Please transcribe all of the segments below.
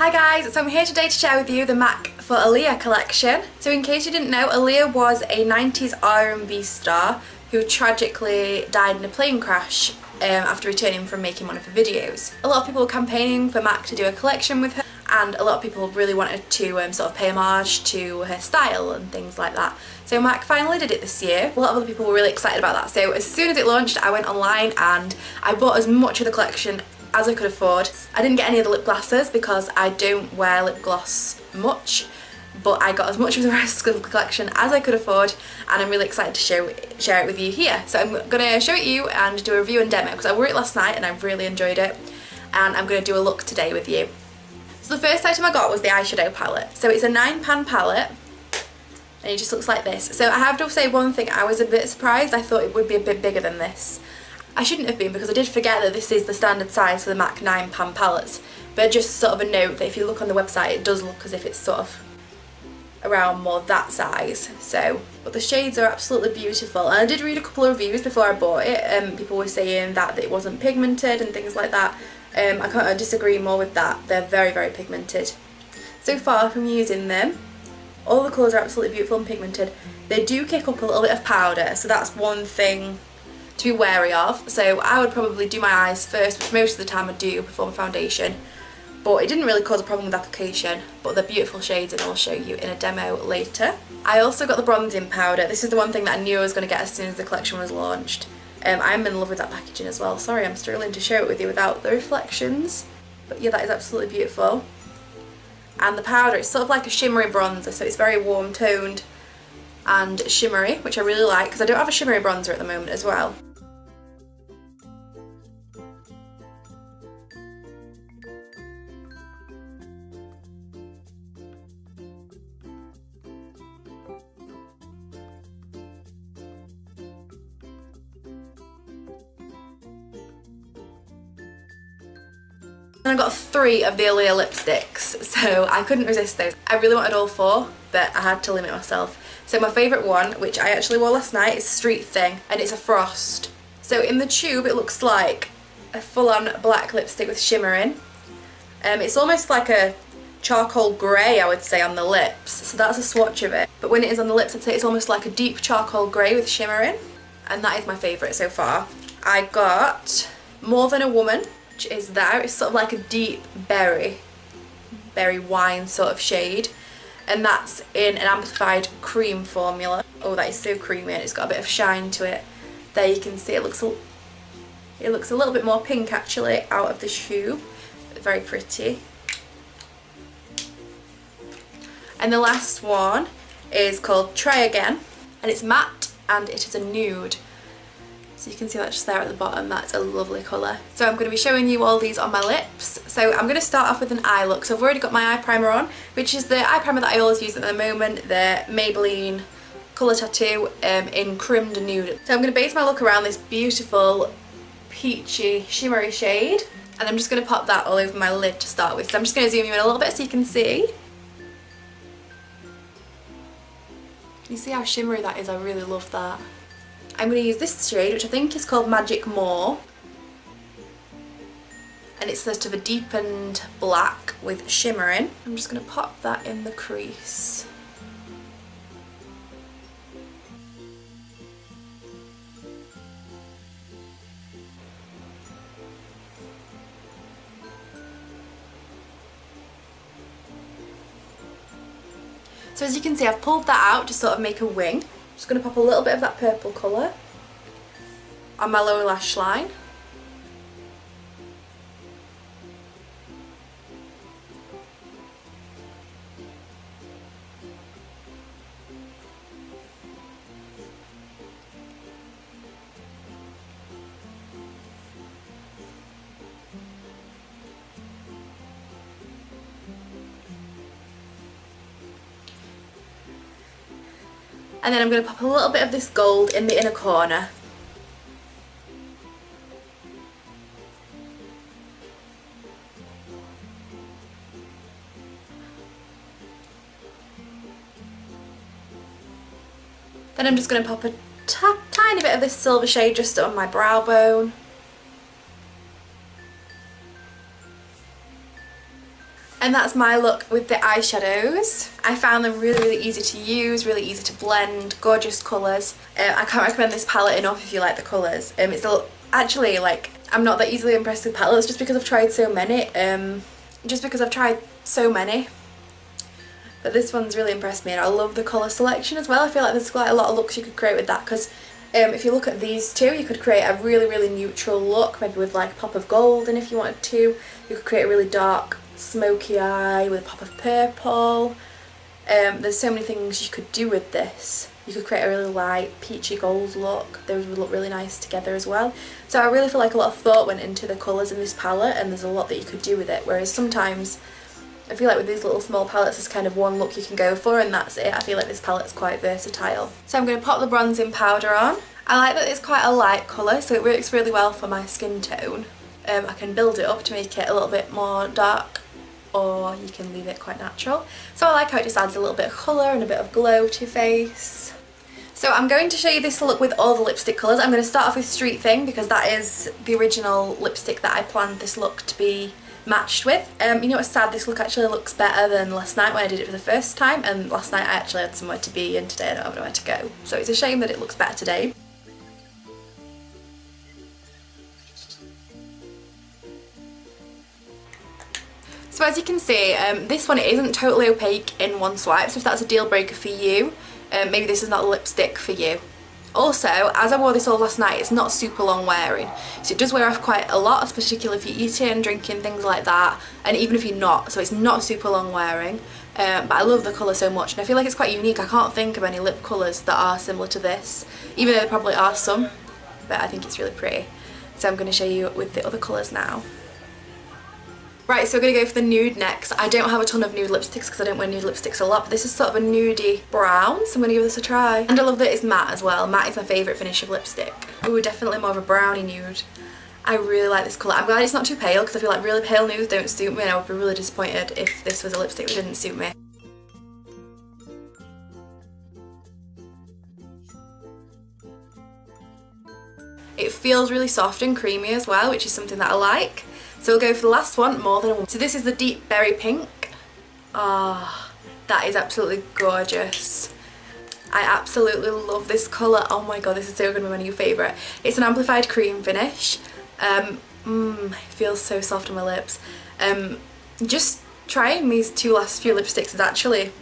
Hi guys, so I'm here today to share with you the MAC for Aaliyah collection. So in case you didn't know, Aaliyah was a 90s R&B star who tragically died in a plane crash after returning from making one of her videos. A lot of people were campaigning for MAC to do a collection with her, and a lot of people really wanted to sort of pay homage to her style and things like that. So MAC finally did it this year. A lot of other people were really excited about that. So as soon as it launched, I went online and I bought as much of the collection as I could afford. I didn't get any of the lip glosses because I don't wear lip gloss much, but I got as much of the rest of the collection as I could afford, and I'm really excited to share it with you here. So I'm going to show it you and do a review and demo because I wore it last night and I really enjoyed it, and I'm going to do a look today with you. So the first item I got was the eyeshadow palette. So it's a 9-pan palette and it just looks like this. So I have to say one thing, I was a bit surprised. I thought it would be a bit bigger than this. I shouldn't have been, because I did forget that this is the standard size for the MAC 9-pan palettes, but just sort of a note that if you look on the website it does look as if it's sort of around more that size. So, but the shades are absolutely beautiful, and I did read a couple of reviews before I bought it. People were saying that it wasn't pigmented and things like that. I can't disagree more with that. They're very, very pigmented. So far from using them, all the colours are absolutely beautiful and pigmented. They do kick up a little bit of powder, so that's one thing to be wary of. So I would probably do my eyes first, which most of the time I do before my foundation, but it didn't really cause a problem with application. But they're beautiful shades and I'll show you in a demo later. I also got the bronzing powder. This is the one thing that I knew I was going to get as soon as the collection was launched. I'm in love with that packaging as well. Sorry, I'm struggling to show it with you without the reflections, but yeah, that is absolutely beautiful. And the powder, it's sort of like a shimmery bronzer, so it's very warm toned and shimmery, which I really like because I don't have a shimmery bronzer at the moment as well. And I got 3 of the Aaliyah lipsticks, so I couldn't resist those. I really wanted all 4, but I had to limit myself. So my favourite one, which I actually wore last night, is Street Thing, and it's a frost. So in the tube it looks like a full-on black lipstick with shimmer in. It's almost like a charcoal grey, I would say, on the lips, so that's a swatch of it. But when it is on the lips, I'd say it's almost like a deep charcoal grey with shimmer in, and that is my favourite so far. I got More Than a Woman, which is there. It's sort of like a deep berry wine sort of shade, and that's in an amplified cream formula. Oh, that is so creamy, and it's got a bit of shine to it. There you can see it looks a little bit more pink actually out of the tube. Very pretty. And the last one is called Try Again, and it's matte and it is a nude. So you can see that just there at the bottom. That's a lovely colour. So I'm going to be showing you all these on my lips. So I'm going to start off with an eye look. So I've already got my eye primer on, which is the eye primer that I always use at the moment, the Maybelline Colour Tattoo in Crimmed Nude. So I'm going to base my look around this beautiful peachy shimmery shade, and I'm just going to pop that all over my lid to start with. So I'm just going to zoom you in a little bit so you can see. Can you see how shimmery that is? I really love that. I'm going to use this shade, which I think is called Magic More, and it's sort of a deepened black with shimmer in. I'm just going to pop that in the crease. So as you can see, I've pulled that out to sort of make a wing. Just going to pop a little bit of that purple colour on my lower lash line. And then I'm going to pop a little bit of this gold in the inner corner. Then I'm just going to pop a tiny bit of this silver shade just on my brow bone. And that's my look with the eyeshadows. I found them really, really easy to use, really easy to blend, gorgeous colours. I can't recommend this palette enough if you like the colours. It's actually, like, I'm not that easily impressed with palettes just because I've tried so many. But this one's really impressed me, and I love the colour selection as well. I feel like there's quite a lot of looks you could create with that, because if you look at these two, you could create a really, really neutral look, maybe with like a pop of gold, and if you wanted to, you could create a really dark smoky eye with a pop of purple. There's so many things you could do with this. You could create a really light peachy gold look. Those would look really nice together as well. So I really feel like a lot of thought went into the colours in this palette, and there's a lot that you could do with it, whereas sometimes I feel like with these little small palettes there's kind of one look you can go for and that's it. I feel like this palette's quite versatile. So I'm going to pop the bronzing powder on. I like that it's quite a light colour, so it works really well for my skin tone. I can build it up to make it a little bit more dark, or you can leave it quite natural. So I like how it just adds a little bit of colour and a bit of glow to your face. So I'm going to show you this look with all the lipstick colours. I'm going to start off with Street Thing because that is the original lipstick that I planned this look to be matched with. You know what's sad? This look actually looks better than last night when I did it for the first time, and last night I actually had somewhere to be and today I don't have nowhere to go. So it's a shame that it looks better today. So as you can see, this one isn't totally opaque in one swipe, so if that's a deal breaker for you, maybe this is not the lipstick for you. Also, as I wore this all last night, it's not super long wearing, so it does wear off quite a lot, particularly if you're eating, drinking, things like that, and even if you're not, so it's not super long wearing. But I love the colour so much, and I feel like it's quite unique. I can't think of any lip colours that are similar to this, even though there probably are some, but I think it's really pretty. So I'm going to show you with the other colours now. Right, so we're going to go for the nude next. I don't have a ton of nude lipsticks because I don't wear nude lipsticks a lot, but this is sort of a nudie brown, so I'm going to give this a try. And I love that it's matte as well. Matte is my favourite finish of lipstick. Ooh, definitely more of a brownie nude. I really like this colour. I'm glad it's not too pale because I feel like really pale nudes don't suit me, and I would be really disappointed if this was a lipstick that didn't suit me. It feels really soft and creamy as well, which is something that I like. So we'll go for the last one, More Than a Woman. So this is the Deep Berry Pink. Ah, that is absolutely gorgeous. I absolutely love this colour. Oh my god, this is so going to be my new favourite. It's an amplified cream finish. It feels so soft on my lips. Just trying these last few lipsticks is actually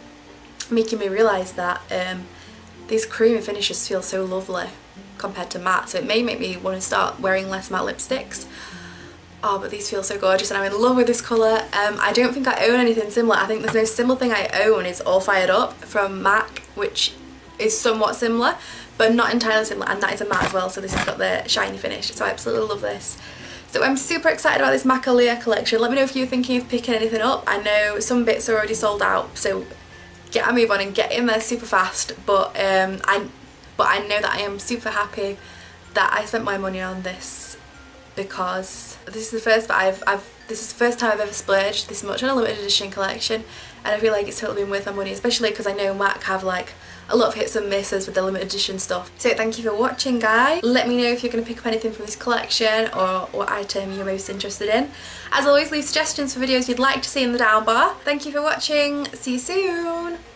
making me realise that these creamy finishes feel so lovely compared to matte. So it may make me want to start wearing less matte lipsticks. Oh, but these feel so gorgeous and I'm in love with this colour. I don't think I own anything similar. I think the most similar thing I own is All Fired Up from MAC, which is somewhat similar, but not entirely similar, and that is a matte as well, so this has got the shiny finish, so I absolutely love this. So I'm super excited about this MAC Aaliyah collection. Let me know if you're thinking of picking anything up. I know some bits are already sold out, so get a move on and get in there super fast, but I know that I am super happy that I spent my money on this, because this is the first time I've ever splurged this much on a limited edition collection, and I feel like it's totally been worth my money, especially because I know MAC have like a lot of hits and misses with the limited edition stuff. So thank you for watching, guys. Let me know if you're going to pick up anything from this collection or what item you're most interested in. As always, leave suggestions for videos you'd like to see in the down bar. Thank you for watching. See you soon.